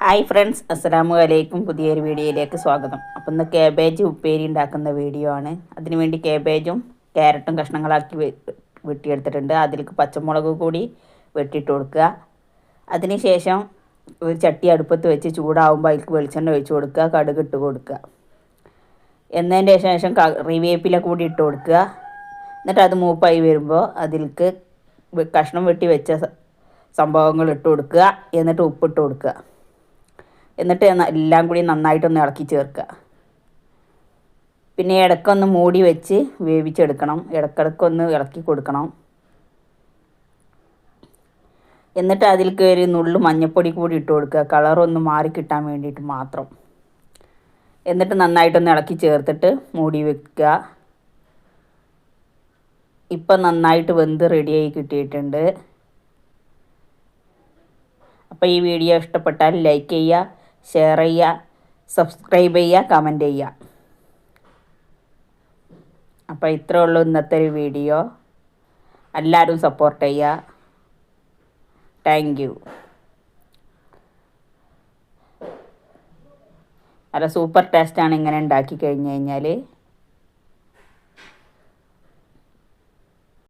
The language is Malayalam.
ഹായ് ഫ്രണ്ട്സ്, അസ്സലാമു അലൈക്കും. പുതിയൊരു വീഡിയോയിലേക്ക് സ്വാഗതം. അപ്പം ഇന്ന് കാബേജ് ഉപ്പേരി ഉണ്ടാക്കുന്ന വീഡിയോ ആണ്. അതിനുവേണ്ടി കാബേജും ക്യാരറ്റും കഷ്ണങ്ങളാക്കി വെട്ടിയെടുത്തിട്ടുണ്ട്. അതിലേക്ക് പച്ചമുളക് കൂടി വെട്ടിയിട്ട് കൊടുക്കുക. അതിനുശേഷം ഒരു ചട്ടി അടുപ്പത്ത് വെച്ച് ചൂടാവുമ്പോൾ അതിലേക്ക് വെളിച്ചെണ്ണ ഒഴിച്ച് കൊടുക്കുക, കടുക് ഇട്ട് കൊടുക്കുക. എന്നതിൻ്റെ ശേഷം കറിവേപ്പില കൂടി ഇട്ട് കൊടുക്കുക. എന്നിട്ട് അത് മൂപ്പായി വരുമ്പോൾ അതിലേക്ക് കഷ്ണം വെട്ടി വെച്ച സംഭവങ്ങൾ ഇട്ട് കൊടുക്കുക. എന്നിട്ട് ഉപ്പിട്ട് കൊടുക്കുക. എന്നിട്ട് എല്ലാം കൂടി നന്നായിട്ടൊന്ന് ഇളക്കി ചേർക്കുക. പിന്നെ ഇടയ്ക്കൊന്ന് മൂടി വെച്ച് വേവിച്ചെടുക്കണം. ഇടയ്ക്കിടയ്ക്കൊന്ന് ഇളക്കി കൊടുക്കണം. എന്നിട്ട് അതിലേക്ക് ഒരു നുള്ളു മഞ്ഞൾപ്പൊടി കൂടി ഇട്ട് കൊടുക്കുക, കളറൊന്ന് മാറി കിട്ടാൻ വേണ്ടിയിട്ട് മാത്രം. എന്നിട്ട് നന്നായിട്ടൊന്ന് ഇളക്കി ചേർത്തിട്ട് മൂടി വെക്കുക. ഇപ്പം നന്നായിട്ട് വെന്ത് റെഡിയായി കിട്ടിയിട്ടുണ്ട്. അപ്പോൾ ഈ വീഡിയോ ഇഷ്ടപ്പെട്ടാൽ ലൈക്ക് ചെയ്യുക, ഷെയർ ചെയ്യുക, സബ്സ്ക്രൈബ് ചെയ്യുക, കമൻറ്റ് ചെയ്യുക. അപ്പോൾ ഇത്രയേ ഉള്ളൂ ഇന്നത്തെ ഒരു വീഡിയോ. എല്ലാവരും സപ്പോർട്ട് ചെയ്യുക. Thank you. നല്ല സൂപ്പർ ടേസ്റ്റാണ് ഇങ്ങനെ ഉണ്ടാക്കി കഴിഞ്ഞ് കഴിഞ്ഞാൽ.